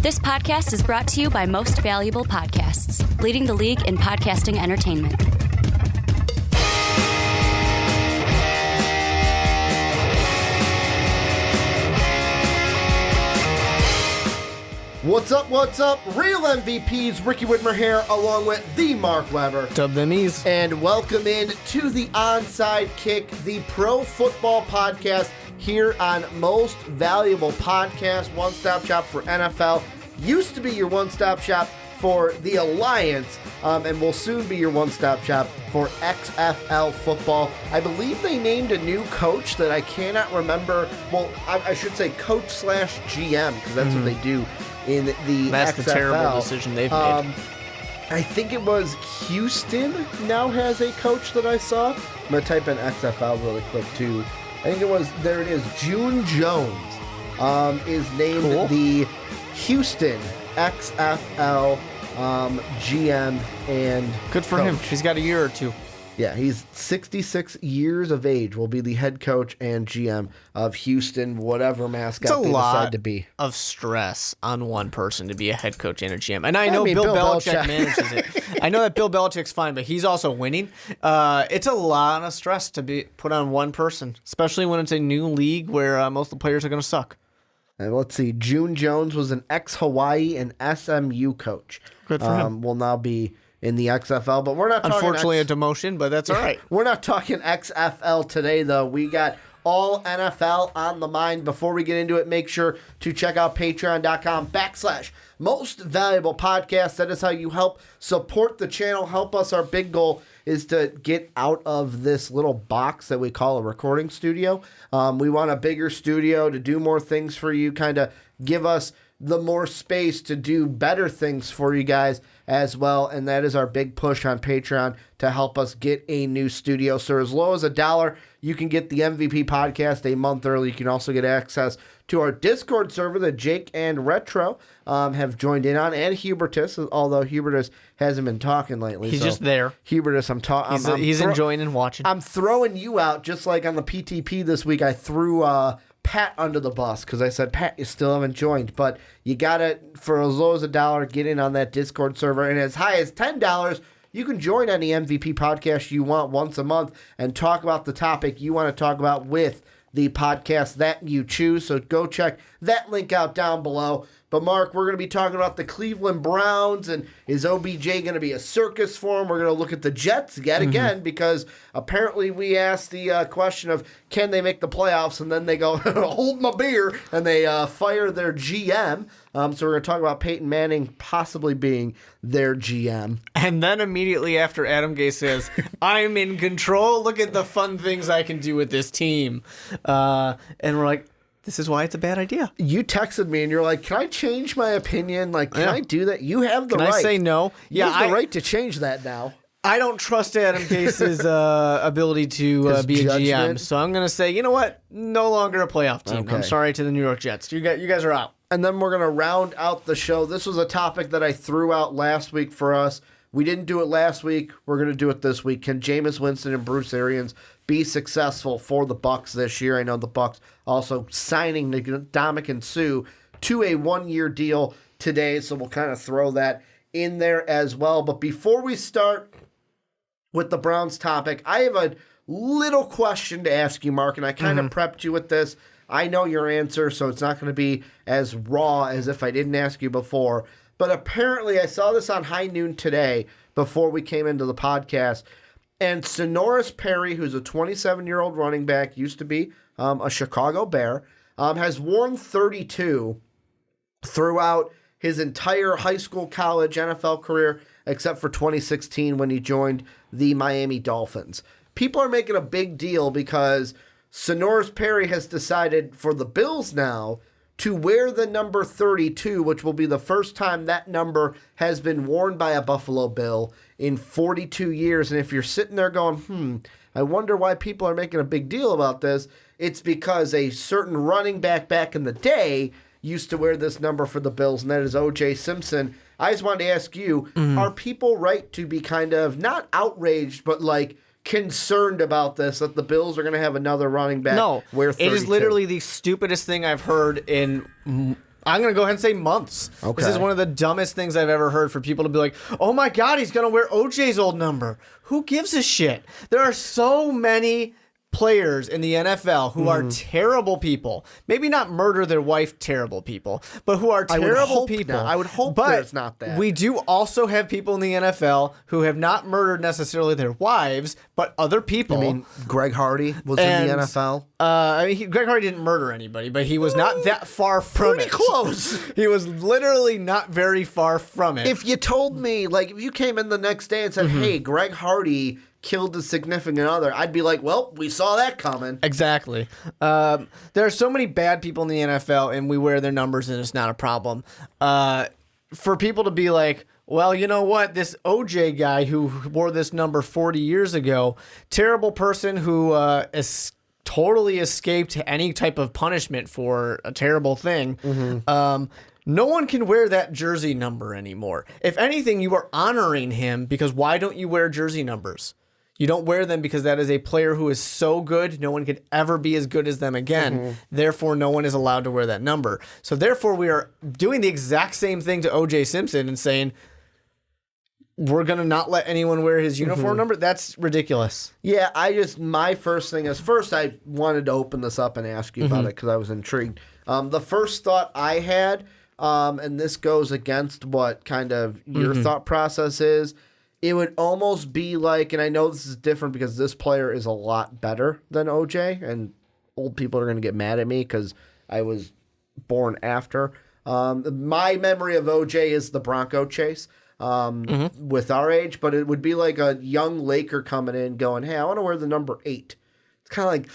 This podcast is brought to you by Most Valuable Podcasts, leading the league in podcasting entertainment. What's up, Real MVPs, Ricky Widmer here, along with the Mark Weber. Dub them ease. And welcome in to the Onside Kick, the pro football podcast here on Most Valuable Podcast, one-stop shop for NFL. Used to be your one-stop shop for the Alliance, and will soon be your one-stop shop for XFL football. I believe they named a new coach that I cannot remember. Well, I should say coach/GM, because that's what they do in the That's XFL. the terrible decision they've made. I think it was Houston now has a coach that I saw. I'm going to type in XFL really quick, too. I think it was, there it is, June Jones is named the Houston XFL GM and Good for coach. him. He's got a year or two. Yeah, he's 66 years of age, will be the head coach and GM of Houston, whatever mascot they decide to be. Of stress on one person to be a head coach and a GM. And I know Bill Belichick manages it. I know that Bill Belichick's fine, but he's also winning. It's a lot of stress to be put on one person, especially when it's a new league where most of the players are going to suck. And let's see, June Jones was an ex-Hawaii and SMU coach. Good for him. Will now be in the XFL, but we're not talking Unfortunately, a demotion, but that's all right. We're not talking XFL today, though. We got all NFL on the mind. Before we get into it, make sure to check out patreon.com/Most Valuable Podcast. That is how you help support the channel, help us. Our big goal is to get out of this little box that we call a recording studio. We want a bigger studio to do more things for you, kind of give us the more space to do better things for you guys as well, and that is our big push on Patreon to help us get a new studio. So as low as $1, you can get the MVP podcast a month early. You can also get access to our Discord server that Jake and Retro have joined in on, and Hubertus, although Hubertus hasn't been talking lately. He's so just there. Hubertus, He's enjoying and watching. I'm throwing you out, just like on the PTP this week. I threw Pat under the bus because I said, Pat, you still haven't joined, but you got it for as low as $1. Get in on that Discord server, and as high as $10, you can join any MVP podcast you want once a month and talk about the topic you want to talk about with the podcast that you choose. So go check that link out down below. But Mark, we're going to be talking about the Cleveland Browns, and is OBJ going to be a circus for him? We're going to look at the Jets yet again, because apparently we asked the question of can they make the playoffs, and then they go, hold my beer, and they fire their GM. So we're going to talk about Peyton Manning possibly being their GM. And then immediately after, Adam Gase says, I'm in control. Look at the fun things I can do with this team. And we're like, this is why it's a bad idea. You texted me and you're like, can I change my opinion? Like, can I do that? You have the right. Can I say no? You have the right to change that now. I don't trust Adam Gase's ability to be a GM. So I'm going to say, you know what? No longer a playoff team. Okay. I'm sorry to the New York Jets. You guys are out. And then we're going to round out the show. This was a topic that I threw out last week for us. We didn't do it last week. We're going to do it this week. Can Jameis Winston and Bruce Arians be successful for the Bucs this year? I know the Bucs also signing Ndamukong Suh to a one-year deal today, so we'll kind of throw that in there as well. But before we start with the Browns topic, I have a little question to ask you, Mark, and I kind of prepped you with this. I know your answer, so it's not going to be as raw as if I didn't ask you before. But apparently, I saw this on High Noon today before we came into the podcast. And Sonoris Perry, who's a 27-year-old running back, used to be a Chicago Bear, has worn 32 throughout his entire high school, college, NFL career, except for 2016 when he joined the Miami Dolphins. People are making a big deal because Sonoris Perry has decided for the Bills now to wear the number 32, which will be the first time that number has been worn by a Buffalo Bill in 42 years. And if you're sitting there going, I wonder why people are making a big deal about this, it's because a certain running back in the day used to wear this number for the Bills, and that is O.J. Simpson. I just wanted to ask you, are people right to be kind of, not outraged, but like concerned about this, that the Bills are going to have another running back wear 32? It is literally the stupidest thing I've heard in I'm going to go ahead and say months. Okay. This is one of the dumbest things I've ever heard for people to be like, oh my God, he's going to wear OJ's old number. Who gives a shit? There are so many players in the NFL who are terrible people. Maybe not murder their wife terrible people, but who are terrible people. I would hope but there's not that. We do also have people in the NFL who have not murdered necessarily their wives, but other people. I mean, Greg Hardy was in the NFL. Greg Hardy didn't murder anybody, but he was not that far from Pretty it. close. He was literally not very far from it. If you told me, like, if you came in the next day and said, hey, Greg Hardy killed a significant other, I'd be like, well, we saw that coming. Exactly. There are so many bad people in the NFL, and we wear their numbers, and it's not a problem. For people to be like, well, you know what? This OJ guy who wore this number 40 years ago, terrible person who totally escaped any type of punishment for a terrible thing. No one can wear that jersey number anymore. If anything, you are honoring him, because why don't you wear jersey numbers? You don't wear them because that is a player who is so good, no one could ever be as good as them again. Therefore, no one is allowed to wear that number. So therefore, we are doing the exact same thing to O.J. Simpson and saying, we're going to not let anyone wear his uniform number? That's ridiculous. Yeah, my first thing is, first I wanted to open this up and ask you about it because I was intrigued. The first thought I had, and this goes against what kind of your thought process is, it would almost be like, and I know this is different because this player is a lot better than OJ, and old people are going to get mad at me because I was born after. My memory of OJ is the Bronco chase with our age, but it would be like a young Laker coming in going, hey, I want to wear the number 8. It's kind of like,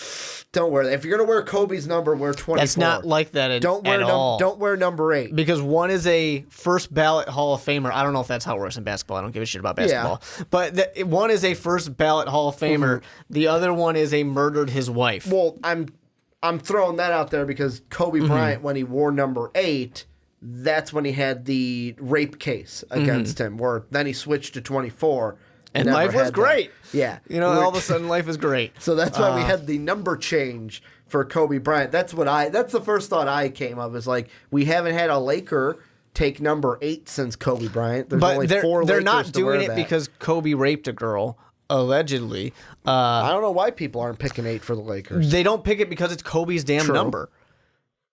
don't wear that. If you're going to wear Kobe's number, wear 24. That's not like that at all. Don't wear number 8. Because one is a first ballot Hall of Famer. I don't know if that's how it works in basketball. I don't give a shit about basketball. Yeah. But one is a first ballot Hall of Famer. The other one is a murdered his wife. Well, I'm throwing that out there because Kobe Bryant, when he wore number 8, that's when he had the rape case against him, where then he switched to 24. And life was great. That. Yeah. You know, all of a sudden life is great. So that's why we had the number change for Kobe Bryant. That's the first thought I came of, is like, we haven't had a Laker take number 8 since Kobe Bryant. There's only 4 they're Lakers not to doing wear it that. because Kobe raped a girl, allegedly. I don't know why people aren't picking 8 for the Lakers. They don't pick it because it's Kobe's damn number.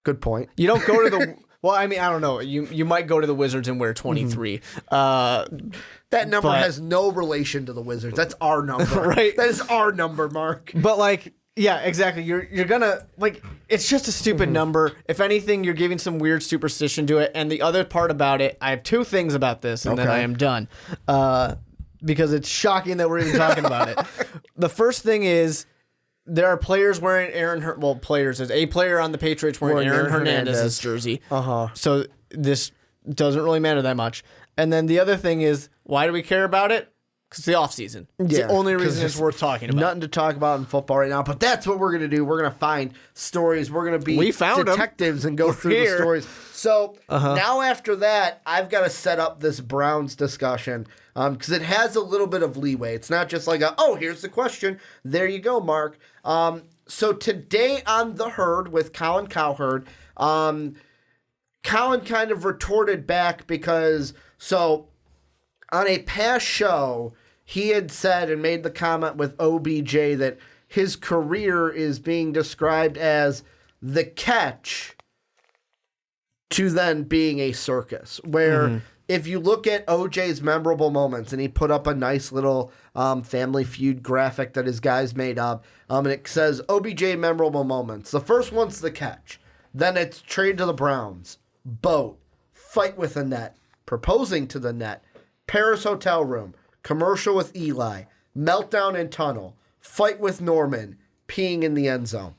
Good point. You don't go to the... Well, I mean, I don't know. You might go to the Wizards and wear 23. That number has no relation to the Wizards. That's our number. Right? That is our number, Mark. But, like, yeah, exactly. You're going to, like, it's just a stupid number. If anything, you're giving some weird superstition to it. And the other part about it, I have 2 things about this, and then I am done. Because it's shocking that we're even talking about it. The first thing is, there are players wearing there's a player on the Patriots wearing Aaron Hernandez's jersey. So this doesn't really matter that much. And then the other thing is, why do we care about it? Because it's the offseason. It's the only reason it's worth talking about. Nothing to talk about in football right now, but that's what we're going to do. We're going to find stories. We're going to be detectives and go through the stories. So now after that, I've got to set up this Browns discussion because it has a little bit of leeway. It's not just like, here's the question. There you go, Mark. So today on The Herd with Colin Cowherd, Colin kind of retorted back because, on a past show, he had said and made the comment with OBJ that his career is being described as the catch to then being a circus, where if you look at OJ's memorable moments, and he put up a nice little Family Feud graphic that his guys made up, and it says OBJ memorable moments. The first one's the catch. Then it's trade to the Browns, boat, fight with a net, proposing to the net, Paris hotel room, commercial with Eli, meltdown in tunnel, fight with Norman, peeing in the end zone.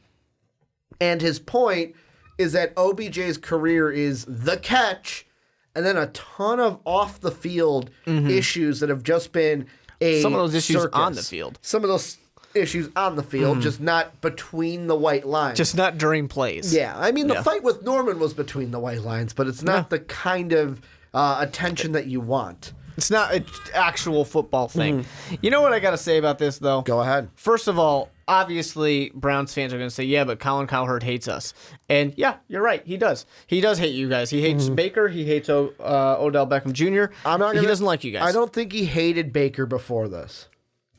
And his point is that OBJ's career is the catch, and then a ton of off the field issues that have just been some of those issues circus. on the field. Some of those issues on the field, just not between the white lines. Just not during plays. Yeah, I mean, the fight with Norman was between the white lines, but it's not the kind of attention that you want. It's not an actual football thing. You know what I got to say about this, though? Go ahead. First of all, obviously Browns fans are going to say, yeah, but Colin Cowherd hates us. And yeah, you're right. He does. He does hate you guys. He hates Baker. He hates Odell Beckham Jr. He doesn't like you guys. I don't think he hated Baker before this.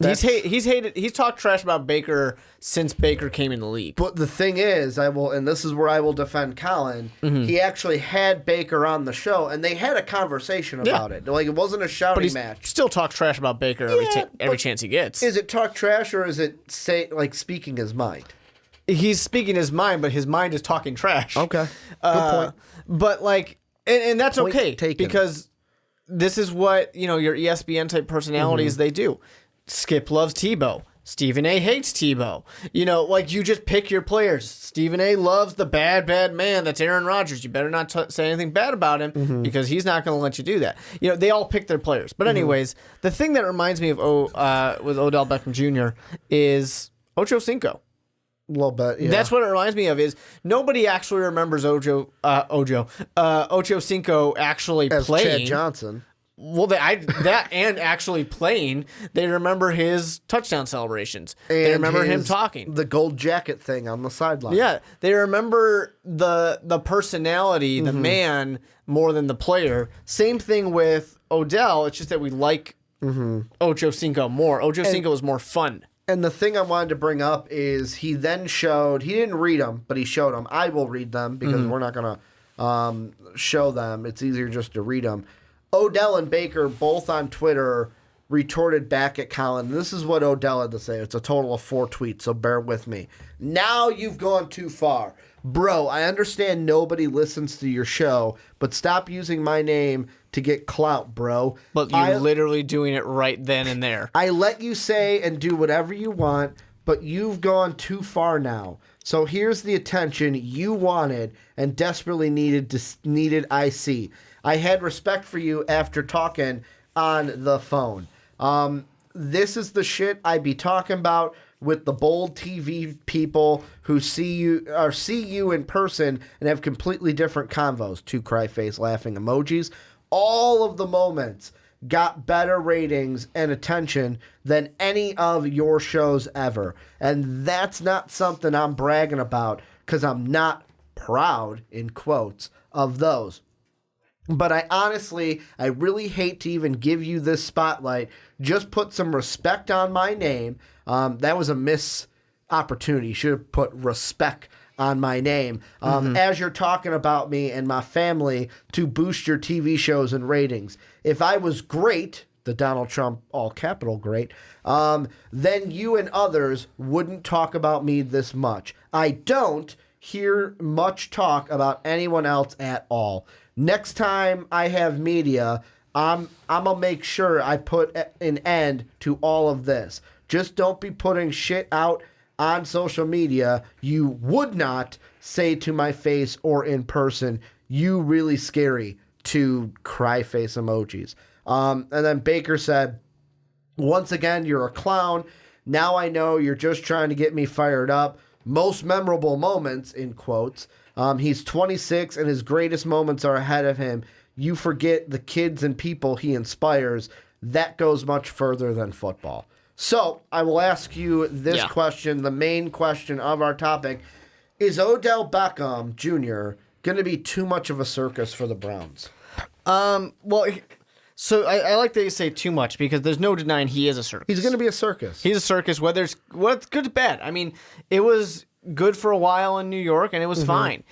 He's talked trash about Baker since Baker came in the league. But the thing is, and this is where I will defend Colin, he actually had Baker on the show, and they had a conversation about it. Like, it wasn't a shouting match. Still talks trash about Baker every chance he gets. Is it talk trash, or is it speaking his mind? He's speaking his mind, but his mind is talking trash. Okay, good point. But and that's Point okay taken. Because this is what your ESPN type personalities they do. Skip loves Tebow. Stephen A hates Tebow. You just pick your players. Stephen A loves the bad man that's Aaron Rodgers. You better not say anything bad about him because he's not going to let you do that. They all pick their players. But anyways, the thing that reminds me of with Odell Beckham Jr. is Ocho Cinco. A little bit, yeah. That's what it reminds me of. Is nobody actually remembers Ocho Cinco actually as playing. Chad Johnson. Well, that and actually playing, they remember his touchdown celebrations. And they remember him talking. The gold jacket thing on the sideline. Yeah, they remember the personality, the man, more than the player. Same thing with Odell. It's just that we like Ocho Cinco more. Ocho Cinco is more fun. And the thing I wanted to bring up is he then showed, he didn't read them, but he showed them. I will read them because we're not going to show them. It's easier just to read them. Odell and Baker, both on Twitter, retorted back at Colin. This is what Odell had to say. It's a total of 4 tweets, so bear with me. Now you've gone too far. Bro, I understand nobody listens to your show, but stop using my name to get clout, bro. But you're literally doing it right then and there. I let you say and do whatever you want, but you've gone too far now. So here's the attention you wanted and desperately needed I see. I had respect for you after talking on the phone. This is the shit I be talking about with the bold TV people who see you in person and have completely different convos. 2 cry face laughing emojis. All of the moments got better ratings and attention than any of your shows ever. And that's not something I'm bragging about because I'm not proud, in quotes, of those. But I really hate to even give you this spotlight. Just put some respect on my name. That was a missed opportunity. You should have put respect on my name as you're talking about me and my family to boost your TV shows and ratings. If I was great, the Donald Trump all capital great, then you and others wouldn't talk about me this much. I don't hear much talk about anyone else at all. Next time I have media, I'm going to make sure I put an end to all of this. Just don't be putting shit out on social media you would not say to my face or in person. You really scary, to cry face emojis. And then Baker said, once again, you're a clown. Now I know you're just trying to get me fired up. Most memorable moments, in quotes. He's 26 and his greatest moments are ahead of him. You forget the kids and people he inspires. That goes much further than football. So I will ask you this question, the main question of our topic. Is Odell Beckham Jr. going to be too much of a circus for the Browns? So I like that you say too much because there's no denying he is a circus. He's going to be a circus. He's a circus, whether it's good or bad. I mean, it was good for a while in New York, and it was fine.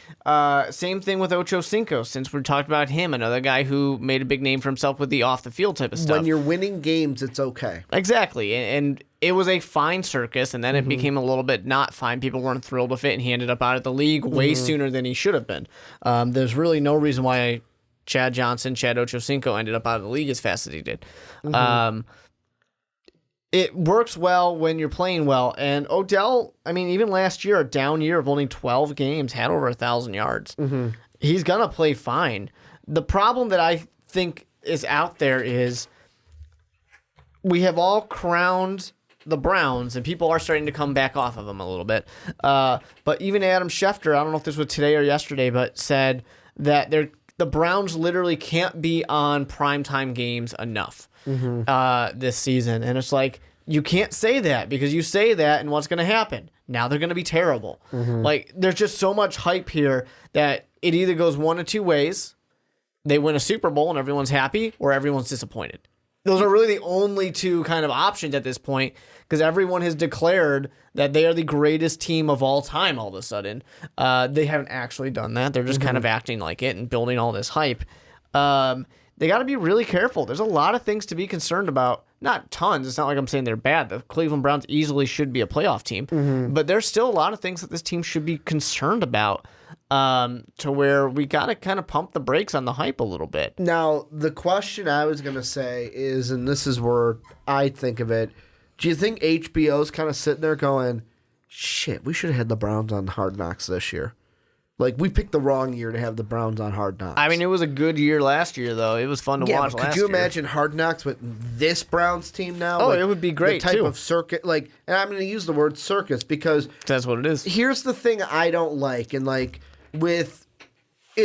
Same thing with Ocho Cinco, since we talked about him, another guy who made a big name for himself with the off-the-field type of stuff. When you're winning games, it's okay. Exactly, and it was a fine circus, and then it became a little bit not fine. People weren't thrilled with it, and he ended up out of the league way sooner than he should have been. There's really no reason why Chad Ocho Cinco ended up out of the league as fast as he did. It works well when you're playing well. And Odell, I mean, even last year, a down year of only 12 games, had over 1,000 yards. He's going to play fine. The problem that I think is out there is we have all crowned the Browns, and people are starting to come back off of them a little bit. But even Adam Schefter, I don't know if this was today or yesterday, but said that the Browns literally can't be on primetime games enough this season. And it's like, you can't say that because you say that and what's going to happen? Now they're going to be terrible. Like, there's just so much hype here that it either goes one of two ways. They win a Super Bowl and everyone's happy, or everyone's disappointed. Those are really the only two kind of options at this point, because everyone has declared that they are the greatest team of all time all of a sudden. They haven't actually done that. They're just kind of acting like it and building all this hype. They got to be really careful. There's a lot of things to be concerned about. Not tons. It's not like I'm saying they're bad. The Cleveland Browns easily should be a playoff team. But there's still a lot of things that this team should be concerned about, to where we got to kind of pump the brakes on the hype a little bit. Now, the question I was going to say is, and this is where I think of it, do you think HBO's kind of sitting there going, shit, we should have had the Browns on Hard Knocks this year? Like, we picked the wrong year to have the Browns on Hard Knocks. I mean, it was a good year last year, though. It was fun to watch last year. Could you imagine Hard Knocks with this Browns team now? Oh, like, it would be great, the type of circuit, like, and I'm going to use the word circus because that's what it is. Here's the thing I don't like, and like, is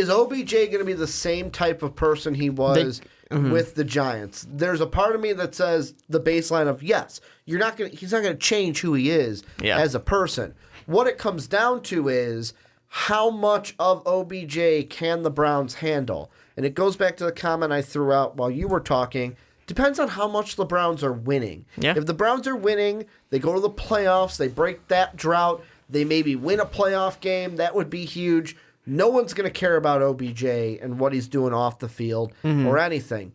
OBJ going to be the same type of person he was with the Giants? There's a part of me that says the baseline of, yes, he's not going to change who he is as a person. What it comes down to is, how much of OBJ can the Browns handle? And it goes back to the comment I threw out while you were talking. Depends on how much the Browns are winning. Yeah. If the Browns are winning, they go to the playoffs, they break that drought, they maybe win a playoff game, that would be huge. No one's going to care about OBJ and what he's doing off the field or anything.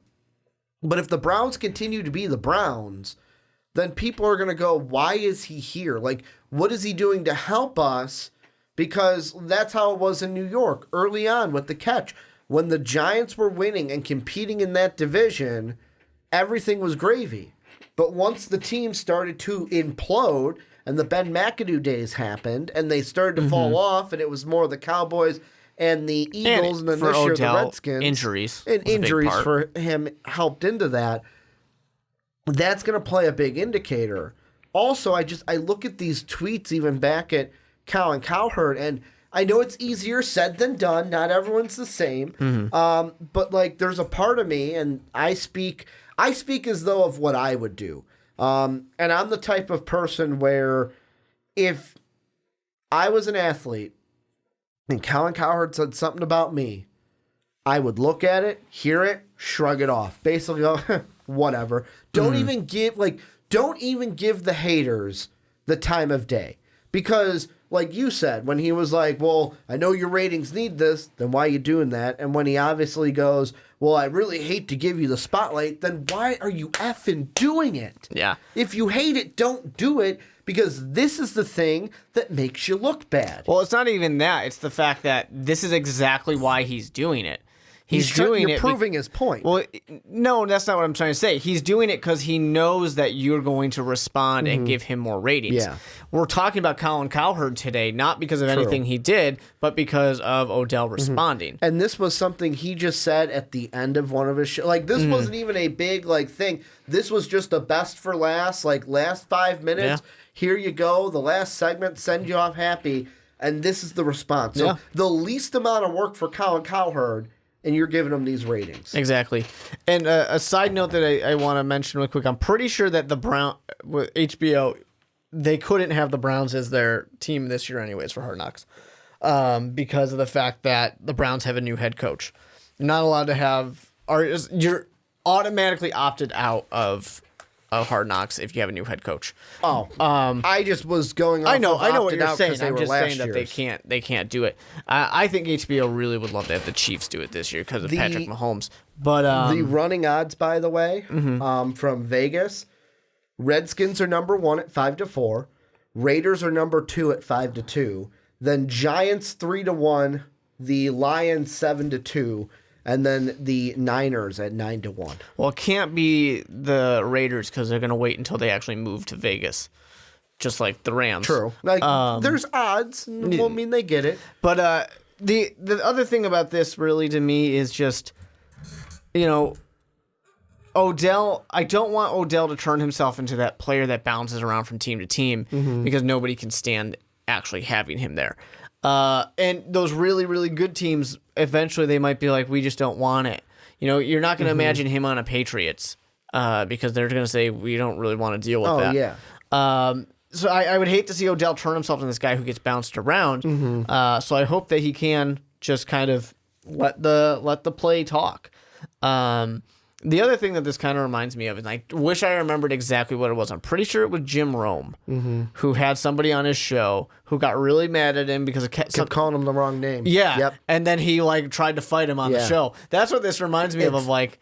But if the Browns continue to be the Browns, then people are going to go, why is he here? Like, what is he doing to help us? Because that's how it was in New York early on with the catch. When the Giants were winning and competing in that division, everything was gravy. But once the team started to implode and the Ben McAdoo days happened and they started to fall off and it was more the Cowboys and the Eagles and then this year the Redskins. Injuries. And injuries for him helped into that. That's going to play a big indicator. Also, I look at these tweets even back at Colin Cowherd, and I know it's easier said than done. Not everyone's the same. But like, there's a part of me, and I speak as though of what I would do. And I'm the type of person where if I was an athlete and Colin Cowherd said something about me, I would look at it, hear it, shrug it off. Basically go, whatever. Don't even give the haters the time of day. Because, like you said, when he was like, well, I know your ratings need this, then why are you doing that? And when he obviously goes, well, I really hate to give you the spotlight, then why are you effing doing it? Yeah. If you hate it, don't do it, because this is the thing that makes you look bad. Well, it's not even that. It's the fact that this is exactly why he's doing it. You're proving his point. Well, no, that's not what I'm trying to say. He's doing it because he knows that you're going to respond and give him more ratings. Yeah. We're talking about Colin Cowherd today, not because of anything he did, but because of Odell responding. And this was something he just said at the end of one of his shows. Like, this wasn't even a big, like, thing. This was just a best for last, like, last 5 minutes. Yeah. Here you go. The last segment, send you off happy. And this is the response. So the least amount of work for Colin Cowherd, and you're giving them these ratings. Exactly. And a side note that I want to mention real quick, I'm pretty sure that with HBO, they couldn't have the Browns as their team this year anyways for Hard Knocks, because of the fact that the Browns have a new head coach. You're not allowed to have, you're automatically opted out of Hard Knocks if you have a new head coach. Oh, I just was going off. I know what you're saying. I'm just saying that they can't do it. I think HBO really would love to have the Chiefs do it this year because of Patrick Mahomes. But the running odds, by the way, from Vegas, Redskins are number 1 at 5-4, Raiders are number 2 at 5-2, then Giants 3-1, the Lions 7-2. And then the Niners at 9-1. Well, it can't be the Raiders because they're going to wait until they actually move to Vegas, just like the Rams. True. Like, there's odds. Well, I mean, they get it. But the other thing about this really to me is just, Odell. I don't want Odell to turn himself into that player that bounces around from team to team because nobody can stand actually having him there. And those really, really good teams, eventually they might be like, we just don't want it. You're not going to imagine him on a Patriots. because they're going to say we don't really want to deal with that. Yeah. So I would hate to see Odell turn himself into this guy who gets bounced around. So I hope that he can just kind of let the play talk. The other thing that this kind of reminds me of, and I wish I remembered exactly what it was. I'm pretty sure it was Jim Rome, who had somebody on his show who got really mad at him because kept calling him the wrong name. Yeah. Yep. And then he tried to fight him on the show. That's what this reminds me of like.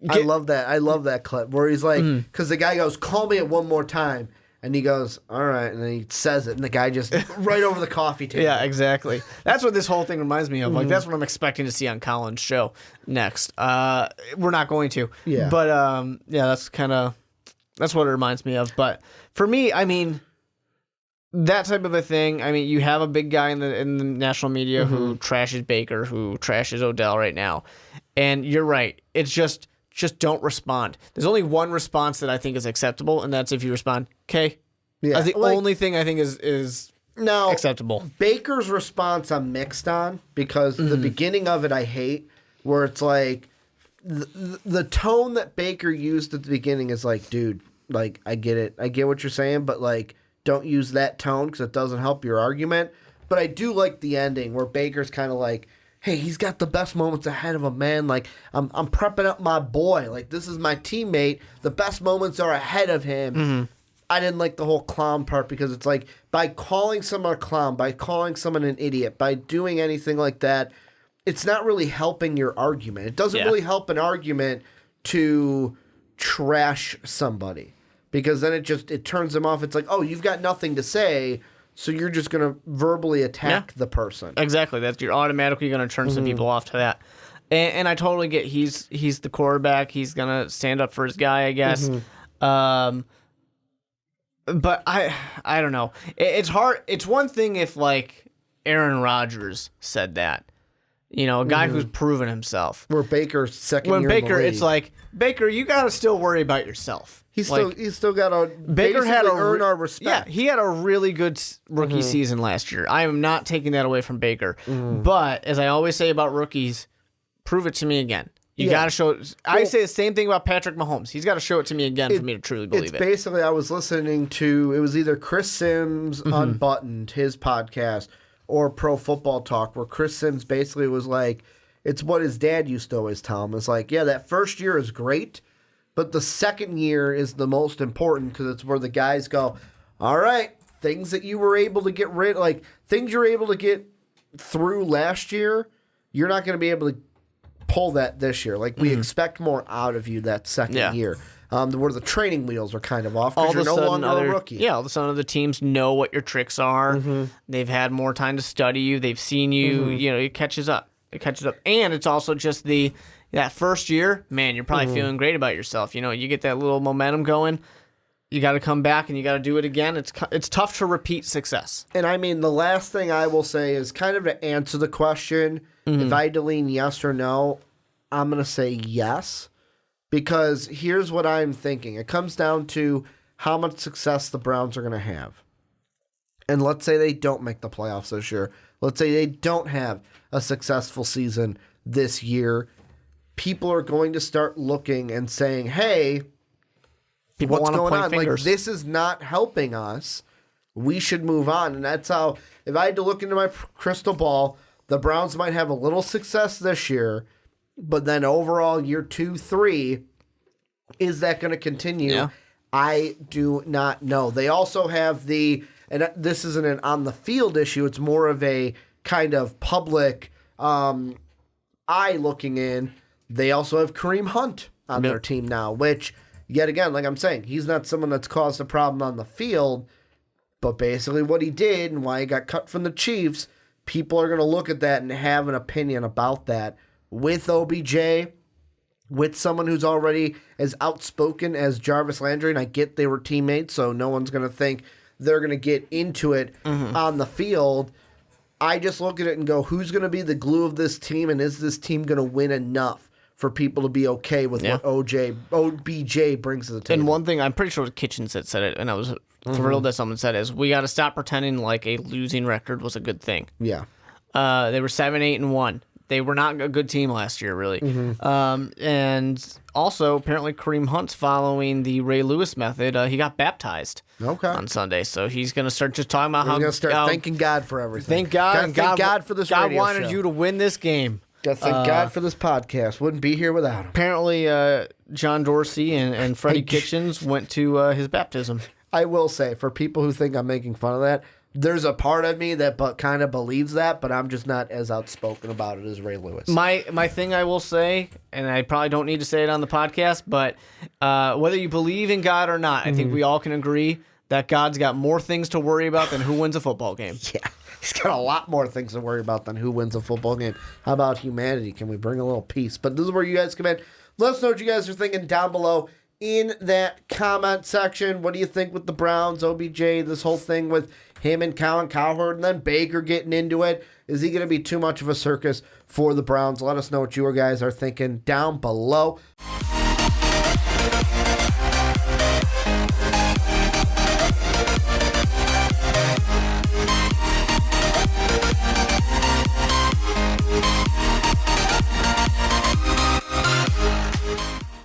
I love that. I love that clip where he's like, because the guy goes, "Call me it one more time." And he goes, "All right," and then he says it, and the guy just right over the coffee table. Yeah, exactly. That's what this whole thing reminds me of. Like, that's what I'm expecting to see on Colin's show next. We're not going to. Yeah. But, that's what it reminds me of. But for me, I mean, that type of a thing, I mean, you have a big guy in the national media who trashes Baker, who trashes Odell right now. And you're right. It's just don't respond. There's only one response that I think is acceptable, and that's if you respond, "Okay." Yeah. That's the only thing I think is now acceptable. Baker's response I'm mixed on because the beginning of it I hate, where it's like the tone that Baker used at the beginning is like, "Dude, like I get it. I get what you're saying, but like don't use that tone because it doesn't help your argument." But I do like the ending where Baker's kind of like, "Hey, he's got the best moments ahead of him, man. Like, I'm prepping up my boy. Like, this is my teammate. The best moments are ahead of him." I didn't like the whole clown part because it's like, by calling someone a clown, by calling someone an idiot, by doing anything like that, it's not really helping your argument. It doesn't really help an argument to trash somebody because then it turns them off. It's like, oh, you've got nothing to say, so you're just going to verbally attack the person. Exactly. You're automatically going to turn some people off to that. And I totally get he's the quarterback. He's going to stand up for his guy, I guess. But I don't know. It's hard. It's one thing if, like, Aaron Rodgers said that. You know, a guy who's proven himself. Where Baker's second year in the Baker, league. it's like, Baker, you got to still worry about yourself. He's still got to earn our respect. Yeah, he had a really good rookie season last year. I am not taking that away from Baker. But, as I always say about rookies, prove it to me again. You got to show it. I say the same thing about Patrick Mahomes. He's got to show it to me again for me to truly believe it. Basically, I was listening to, it was either Chris Sims Unbuttoned, his podcast, or Pro Football Talk, where Chris Sims basically was like, it's what his dad used to always tell him. It's like, yeah, that first year is great, but the second year is the most important because it's where the guys go, all right, things that you were able to get rid of, like things you're able to get through last year, you're not going to be able to pull that this year. Like, we expect more out of you that second year. Where the training wheels are kind of off because you're no longer a rookie. Yeah, all of a sudden other teams know what your tricks are. They've had more time to study you. They've seen you. You know, it catches up. And it's also just that first year, man, you're probably feeling great about yourself. You know, you get that little momentum going. You got to come back and you got to do it again. It's tough to repeat success. And I mean, the last thing I will say is kind of to answer the question, if I had to lean yes or no, I'm going to say yes. Because here's what I'm thinking. It comes down to how much success the Browns are going to have. And let's say they don't make the playoffs this year. Let's say they don't have a successful season this year. People are going to start looking and saying, hey, what's going on? Like, this is not helping us. We should move on. And that's how, if I had to look into my crystal ball, the Browns might have a little success this year, but then overall, year 2, 3, is that going to continue? Yeah. I do not know. They also have and this isn't an on-the-field issue, it's more of a kind of public eye looking in. They also have Kareem Hunt on their team now, which, yet again, like I'm saying, he's not someone that's caused a problem on the field, but basically what he did and why he got cut from the Chiefs, people are going to look at that and have an opinion about that. With OBJ, with someone who's already as outspoken as Jarvis Landry, and I get they were teammates, so no one's going to think they're going to get into it on the field. I just look at it and go, who's going to be the glue of this team, and is this team going to win enough for people to be okay with what OBJ brings to the table? And one thing, I'm pretty sure Kitchens that said it, and I was thrilled that someone said it, is we got to stop pretending like a losing record was a good thing. Yeah. They were 7-8-1. They were not a good team last year, really. And also, apparently, Kareem Hunt's following the Ray Lewis method. He got baptized on Sunday, so he's going to start just talking about He's going to start thanking God for everything. Thank God. And thank God for this radio God wanted show. you to win this game. Got to thank God for this podcast. Wouldn't be here without him. Apparently, John Dorsey and Freddie Kitchens went to his baptism. I will say, for people who think I'm making fun of that, there's a part of me that kind of believes that, but I'm just not as outspoken about it as Ray Lewis. My thing I will say, and I probably don't need to say it on the podcast, but whether you believe in God or not, I think we all can agree that God's got more things to worry about than who wins a football game. Yeah, he's got a lot more things to worry about than who wins a football game. How about humanity? Can we bring a little peace? But this is where you guys come in. Let us know what you guys are thinking down below in that comment section. What do you think with the Browns, OBJ, this whole thing with him and Colin Cowherd, and then Baker getting into it? Is he going to be too much of a circus for the Browns? Let us know what you guys are thinking down below.